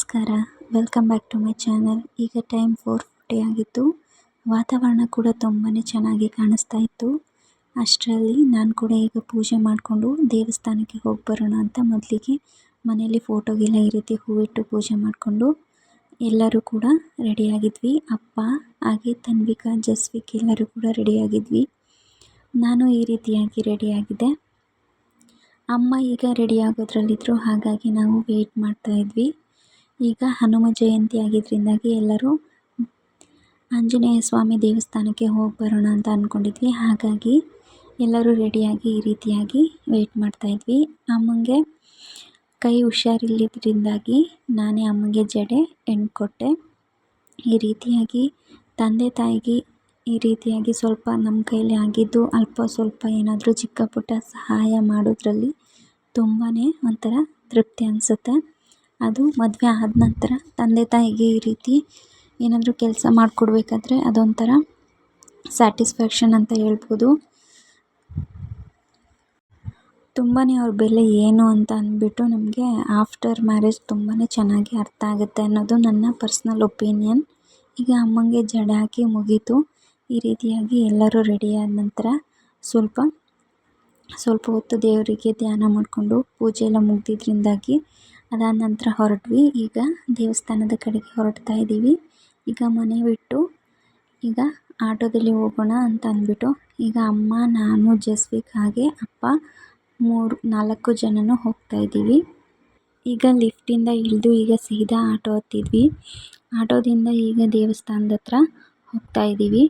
ನಮಸ್ಕಾರ, welcome back to my channel. ಈಗ time 4:40 ಆಗಿತ್ತು. ವಾತಾವರಣ ಕೂಡ ತುಂಬಾ ಚೆನ್ನಾಗಿ ಕಾಣಿಸ್ತಾ ಇತ್ತು. ಅಷ್ಟರಲ್ಲಿ ನಾನು ಕೂಡ ಈಗ ಪೂಜೆ ಮಾಡಿಕೊಂಡು ದೇವಸ್ಥಾನಕ್ಕೆ ಹೋಗಿ ಬರೋಣ ಅಂತ ಮೊದಲಿಗೆ ಮನೆಯಲ್ಲಿ ಫೋಟೋಗೆಲ್ಲ ಈ ರೀತಿ ಹೂವಿಟ್ಟು ಪೂಜೆ ಮಾಡಿಕೊಂಡು ಎಲ್ಲರೂ ಕೂಡ ರೆಡಿಯಾಗಿದ್ವಿ. ಅಪ್ಪ ಹಾಗೆ ತನ್ವಿಕಾ, ಜಸ್ವಿಕ್ ಎಲ್ಲರೂ ಕೂಡ ರೆಡಿಯಾಗಿದ್ವಿ. ನಾನು ಈ ರೀತಿಯಾಗಿ ರೆಡಿಯಾಗಿದ್ದೆ. ಅಮ್ಮ ಈಗ ರೆಡಿ ಆಗೋದ್ರಲ್ಲಿದ್ದರು, ಹಾಗಾಗಿ ನಾವು ವೆಯ್ಟ್ ಮಾಡ್ತಾ ಇದ್ವಿ. ಈಗ ಹನುಮ ಜಯಂತಿ ಆಗಿದ್ದರಿಂದಾಗಿ ಎಲ್ಲರೂ ಆಂಜನೇಯ ಸ್ವಾಮಿ ದೇವಸ್ಥಾನಕ್ಕೆ ಹೋಗಿ ಬರೋಣ ಅಂತ ಅಂದ್ಕೊಂಡಿದ್ವಿ. ಹಾಗಾಗಿ ಎಲ್ಲರೂ ರೆಡಿಯಾಗಿ ಈ ರೀತಿಯಾಗಿ ವೆಯ್ಟ್ ಮಾಡ್ತಾ ಇದ್ವಿ. ಅಮ್ಮಂಗೆ ಕೈ ಹುಷಾರಿಲ್ಲದ್ರಿಂದಾಗಿ ನಾನೇ ಅಮ್ಮಂಗೆ ಜಡೆ ಕೊಟ್ಟೆ. ಈ ರೀತಿಯಾಗಿ ತಂದೆ ತಾಯಿಗೆ ಈ ರೀತಿಯಾಗಿ ಸ್ವಲ್ಪ ನಮ್ಮ ಕೈಲಿ ಆಗಿದ್ದು ಅಲ್ಪ ಸ್ವಲ್ಪ ಏನಾದರೂ ಚಿಕ್ಕ ಪುಟ್ಟ ಸಹಾಯ ಮಾಡೋದ್ರಲ್ಲಿ ತುಂಬಾ ಒಂಥರ ತೃಪ್ತಿ ಅನಿಸುತ್ತೆ. ಅದು ಮದುವೆ ಆದ ನಂತರ ತಂದೆ ತಾಯಿಗೆ ಈ ರೀತಿ ಏನಾದರೂ ಕೆಲಸ ಮಾಡಿಕೊಡ್ಬೇಕಾದ್ರೆ ಅದೊಂಥರ ಸ್ಯಾಟಿಸ್ಫ್ಯಾಕ್ಷನ್ ಅಂತ ಹೇಳ್ಬೋದು. ತುಂಬಾ ಅವ್ರ ಬೆಲೆ ಏನು ಅಂತ ಅಂದ್ಬಿಟ್ಟು ನಮಗೆ ಆಫ್ಟರ್ ಮ್ಯಾರೇಜ್ ತುಂಬಾ ಚೆನ್ನಾಗಿ ಅರ್ಥ ಆಗುತ್ತೆ ಅನ್ನೋದು ನನ್ನ ಪರ್ಸ್ನಲ್ ಒಪಿನಿಯನ್. ಈಗ ಅಮ್ಮಂಗೆ ಜಡೆ ಹಾಕಿ ಮುಗೀತು. ಈ ರೀತಿಯಾಗಿ ಎಲ್ಲರೂ ರೆಡಿಯಾದ ನಂತರ ಸ್ವಲ್ಪ ಹೊತ್ತು ದೇವರಿಗೆ ಧ್ಯಾನ ಮಾಡಿಕೊಂಡು ಪೂಜೆ ಎಲ್ಲ ಮುಗ್ದಿದ್ರಿಂದಾಗಿ ಅದಾದ ನಂತರ ಹೊರಟ್ವಿ. ಈಗ ದೇವಸ್ಥಾನದ ಕಡೆಗೆ ಹೊರಡ್ತಾ ಇದ್ದೀವಿ. ಈಗ ಮನೆ ಬಿಟ್ಟು ಈಗ ಆಟೋದಲ್ಲಿ ಹೋಗೋಣ ಅಂತ ಅಂದ್ಬಿಟ್ಟು ಈಗ ಅಮ್ಮ, ನಾನು, ಜಸ್ವಿಕ್ ಹಾಗೆ ಅಪ್ಪ 4 ಜನನೂ ಹೋಗ್ತಾ ಇದ್ದೀವಿ. ಈಗ ಲಿಫ್ಟಿಂದ ಇಳಿದು ಈಗ ಸೀದಾ ಆಟೋ ಹತ್ತಿದ್ವಿ. ಆಟೋದಿಂದ ಈಗ ದೇವಸ್ಥಾನದ ಹತ್ರ ಹೋಗ್ತಾ ಇದ್ದೀವಿ.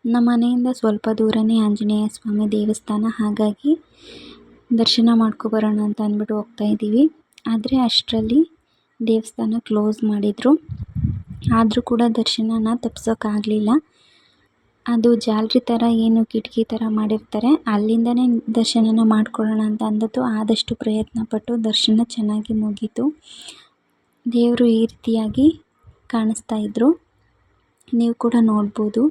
ನಮ್ಮ ಮನೆಯಿಂದ ಸ್ವಲ್ಪ ದೂರನೇ ಆಂಜನೇಯ ಸ್ವಾಮಿ ದೇವಸ್ಥಾನ, ಹಾಗಾಗಿ ದರ್ಶನ ಮಾಡ್ಕೊಬರೋಣ ಅಂತ ಅಂದ್ಬಿಟ್ಟು ಹೋಗ್ತಾ ಇದ್ದೀವಿ. ಆದರೆ ಅಷ್ಟರಲ್ಲಿ ದೇವಸ್ಥಾನ ಕ್ಲೋಸ್ ಮಾಡಿದರು. ಆದರೂ ಕೂಡ ದರ್ಶನನ ತಪ್ಪಿಸೋಕ್ಕಾಗಲಿಲ್ಲ. ಅದು ಜಾಲರಿ ಥರ ಏನು ಕಿಟಕಿ ಥರ ಮಾಡಿರ್ತಾರೆ, ಅಲ್ಲಿಂದನೇ ದರ್ಶನನ ಮಾಡ್ಕೊಳ್ಳೋಣ ಅಂತ ಅಂದದ್ದು. ಆದಷ್ಟು ಪ್ರಯತ್ನಪಟ್ಟು ದರ್ಶನ ಚೆನ್ನಾಗಿ ಮುಗೀತು. ದೇವರು ಈ ರೀತಿಯಾಗಿ ಕಾಣಿಸ್ತಾ ಇದ್ದರು, ನೀವು ಕೂಡ ನೋಡ್ಬೋದು.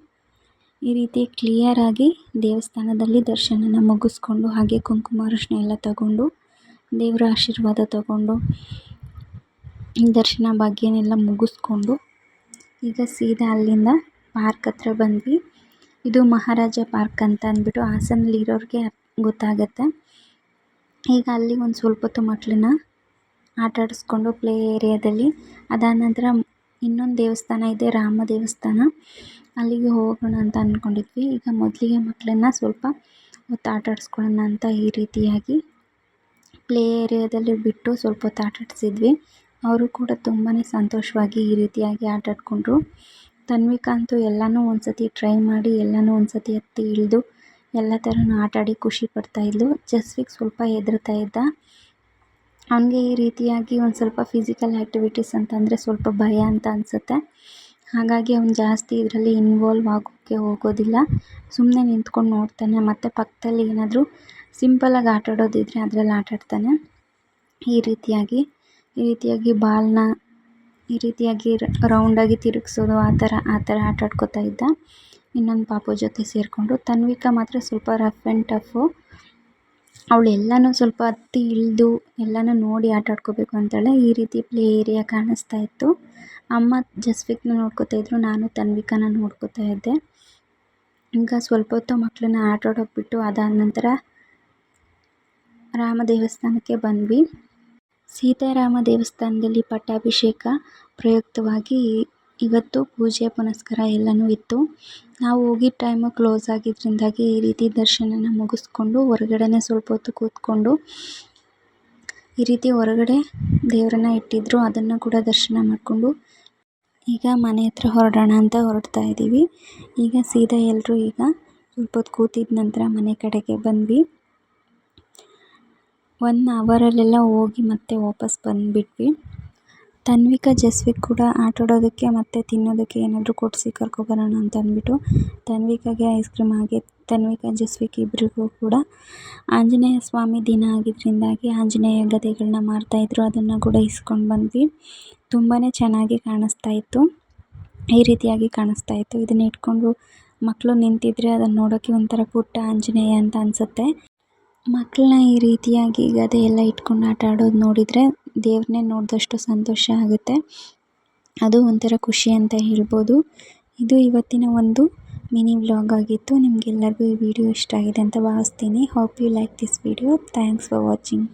ಈ ರೀತಿ ಕ್ಲಿಯರಾಗಿ ದೇವಸ್ಥಾನದಲ್ಲಿ ದರ್ಶನನ ಮುಗಿಸ್ಕೊಂಡು ಹಾಗೆ ಕುಂಕುಮ ಅರಿಶಿನ ಎಲ್ಲ ತಗೊಂಡು ದೇವರ ಆಶೀರ್ವಾದ ತಗೊಂಡು ದರ್ಶನ ಭಾಗ್ಯನೆಲ್ಲ ಮುಗಿಸ್ಕೊಂಡು ಈಗ ಸೀದಾ ಅಲ್ಲಿಂದ ಪಾರ್ಕ್ ಹತ್ರ ಬಂದ್ವಿ. ಇದು ಮಹಾರಾಜ ಪಾರ್ಕ್ ಅಂತ ಅಂದ್ಬಿಟ್ಟು ಹಾಸನಲ್ಲಿರೋರಿಗೆ ಗೊತ್ತಾಗತ್ತೆ. ಈಗ ಅಲ್ಲಿ ಒಂದು ಸ್ವಲ್ಪ ಹೊತ್ತು ಮಕ್ಕಳನ್ನ ಆಟ ಆಡಿಸ್ಕೊಂಡು ಪ್ಲೇ ಏರಿಯಾದಲ್ಲಿ, ಅದಾದ ನಂತರ ಇನ್ನೊಂದು ದೇವಸ್ಥಾನ ಇದೆ, ರಾಮ ದೇವಸ್ಥಾನ, ಅಲ್ಲಿಗೆ ಹೋಗೋಣ ಅಂತ ಅಂದ್ಕೊಂಡಿದ್ವಿ. ಈಗ ಮೊದಲಿಗೆ ಮಕ್ಕಳನ್ನ ಸ್ವಲ್ಪ ಹೊತ್ತು ಆಟ ಆಡಿಸ್ಕೊಳ್ಳೋಣ ಅಂತ ಈ ರೀತಿಯಾಗಿ ಪ್ಲೇ ಏರಿಯಾದಲ್ಲಿ ಬಿಟ್ಟು ಸ್ವಲ್ಪ ಹೊತ್ತು ಆಟ ಆಡಿಸಿದ್ವಿ. ಅವರು ಕೂಡ ತುಂಬಾ ಸಂತೋಷವಾಗಿ ಈ ರೀತಿಯಾಗಿ ಆಟ ಆಡಿಕೊಂಡ್ರು. ತನ್ವಿಕಾ ಅಂತೂ ಎಲ್ಲನೂ ಒಂದು ಸತಿ ಟ್ರೈ ಮಾಡಿ ಎಲ್ಲನೂ ಒಂದು ಸತಿ ಹತ್ತಿ ಇಳಿದು ಎಲ್ಲ ಥರನೂ ಆಟ ಆಡಿ ಖುಷಿ ಪಡ್ತಾಯಿದ್ಲು. ಜಸ್ವಿಕ್ ಸ್ವಲ್ಪ ಹೆದರ್ತಾ ಇದ್ದ. ಅವನಿಗೆ ಈ ರೀತಿಯಾಗಿ ಒಂದು ಸ್ವಲ್ಪ ಫಿಸಿಕಲ್ ಆ್ಯಕ್ಟಿವಿಟೀಸ್ ಅಂತಂದರೆ ಸ್ವಲ್ಪ ಭಯ ಅಂತ ಅನಿಸುತ್ತೆ. ಹಾಗಾಗಿ ಅವನು ಜಾಸ್ತಿ ಇದರಲ್ಲಿ ಇನ್ವಾಲ್ವ್ ಆಗೋಕ್ಕೆ ಹೋಗೋದಿಲ್ಲ. ಸುಮ್ಮನೆ ನಿಂತ್ಕೊಂಡು ನೋಡ್ತಾನೆ, ಮತ್ತು ಪಕ್ಕದಲ್ಲಿ ಏನಾದರೂ ಸಿಂಪಲಾಗಿ ಆಟ ಆಡೋದಿದ್ರೆ ಅದರಲ್ಲಿ ಆಟ ಆಡ್ತಾನೆ. ಈ ರೀತಿಯಾಗಿ ಬಾಲ್ನ ಈ ರೀತಿಯಾಗಿ ರೌಂಡಾಗಿ ತಿರುಗಿಸೋದು ಆ ಥರ ಆಟ ಆಡ್ಕೋತಾ ಇದ್ದ ಇನ್ನೊಂದು ಪಾಪು ಜೊತೆ ಸೇರಿಕೊಂಡು. ತನ್ವಿಕಾ ಮಾತ್ರ ಸ್ವಲ್ಪ ರಫ್ ಆ್ಯಂಡ್ ಟಫು. ಅವಳು ಎಲ್ಲನೂ ಸ್ವಲ್ಪ ಹತ್ತಿ ಇಳಿದು ಎಲ್ಲನೂ ನೋಡಿ ಆಟ ಆಡ್ಕೋಬೇಕು ಅಂತಾಳೆ. ಈ ರೀತಿ ಪ್ಲೇ ಏರಿಯಾ ಕಾಣಿಸ್ತಾ ಇತ್ತು. ಅಮ್ಮ ಜಸ್ವಿಕ್ನ ನೋಡ್ಕೋತಾ ಇದ್ರು, ನಾನು ತನ್ವಿಕಾನ ನೋಡ್ಕೋತಾ ಇದ್ದೆ. ಈಗ ಸ್ವಲ್ಪ ಹೊತ್ತು ಮಕ್ಕಳನ್ನ ಆಟ ಆಡೋಕೆ ಬಿಟ್ಟು ಅದಾದ ನಂತರ ರಾಮ ದೇವಸ್ಥಾನಕ್ಕೆ ಬಂದ್ವಿ. ಸೀತಾರಾಮ ದೇವಸ್ಥಾನದಲ್ಲಿ ಪಟ್ಟಾಭಿಷೇಕ ಪ್ರಯುಕ್ತವಾಗಿ ಇವತ್ತು ಪೂಜೆ ಪುನಸ್ಕಾರ ಎಲ್ಲನೂ ಇತ್ತು. ನಾವು ಹೋಗಿದ್ದ ಟೈಮು ಕ್ಲೋಸ್ ಆಗಿದ್ದರಿಂದಾಗಿ ಈ ರೀತಿ ದರ್ಶನನ ಮುಗಿಸ್ಕೊಂಡು ಹೊರಗಡೆನೇ ಸ್ವಲ್ಪ ಹೊತ್ತು ಕೂತ್ಕೊಂಡು ಈ ರೀತಿ ಹೊರಗಡೆ ದೇವರನ್ನ ಇಟ್ಟಿದ್ರು, ಅದನ್ನು ಕೂಡ ದರ್ಶನ ಮಾಡಿಕೊಂಡು ಈಗ ಮನೆ ಹತ್ರ ಹೊರಡೋಣ ಅಂತ ಹೊರಡ್ತಾ ಇದ್ದೀವಿ. ಈಗ ಸೀದಾ ಎಲ್ಲರೂ ಈಗ ಸ್ವಲ್ಪ ಹೊತ್ತು ಕೂತಿದ ನಂತರ ಮನೆ ಕಡೆಗೆ ಬಂದ್ವಿ. 1 ಅವರಲ್ಲೆಲ್ಲ ಹೋಗಿ ಮತ್ತೆ ವಾಪಸ್ ಬಂದುಬಿಟ್ವಿ. ತನ್ವಿಕಾ, ಜಸ್ವಿಕ್ ಕೂಡ ಆಟ ಆಡೋದಕ್ಕೆ ಮತ್ತು ತಿನ್ನೋದಕ್ಕೆ ಏನಾದರೂ ಕೊಡಿಸಿ ಕರ್ಕೊಬರೋಣ ಅಂತ ಅಂದ್ಬಿಟ್ಟು ತನ್ವಿಕಾಗೆ ಐಸ್ ಕ್ರೀಮ್, ಹಾಗೆ ತನ್ವಿಕಾ, ಜಸ್ವಿಕ್ ಇಬ್ಬರಿಗೂ ಕೂಡ ಆಂಜನೇಯ ಸ್ವಾಮಿ ದಿನ ಆಗಿದ್ದರಿಂದಾಗಿ ಆಂಜನೇಯ ಗದೆಗಳನ್ನ ಮಾರ್ತಾಯಿದ್ರು, ಅದನ್ನು ಕೂಡ ಇಸ್ಕೊಂಡು ಬಂದ್ವಿ. ತುಂಬಾ ಚೆನ್ನಾಗಿ ಕಾಣಿಸ್ತಾ ಇತ್ತು. ಈ ರೀತಿಯಾಗಿ ಕಾಣಿಸ್ತಾ ಇತ್ತು. ಇದನ್ನ ಇಟ್ಕೊಂಡು ಮಕ್ಕಳು ನಿಂತಿದ್ರೆ ಅದನ್ನು ನೋಡೋಕ್ಕೆ ಒಂಥರ ಪುಟ್ಟ ಆಂಜನೇಯ ಅಂತ ಅನಿಸುತ್ತೆ. ಮಕ್ಕಳನ್ನ ಈ ರೀತಿಯಾಗಿ ಗದೆ ಎಲ್ಲ ಇಟ್ಕೊಂಡು ಆಟ ಆಡೋದು ನೋಡಿದರೆ ದೇವ್ರನ್ನೇ ನೋಡಿದಷ್ಟು ಸಂತೋಷ ಆಗುತ್ತೆ. ಅದು ಒಂಥರ ಖುಷಿ ಅಂತ ಹೇಳ್ಬೋದು. ಇದು ಇವತ್ತಿನ ಒಂದು ಮಿನಿ ವ್ಲಾಗ್ ಆಗಿತ್ತು. ನಿಮಗೆಲ್ಲರಿಗೂ ಈ ವಿಡಿಯೋ ಇಷ್ಟ ಆಗಿದೆ ಅಂತ ಭಾವಿಸ್ತೀನಿ. Hope you like this video. Thanks for watching.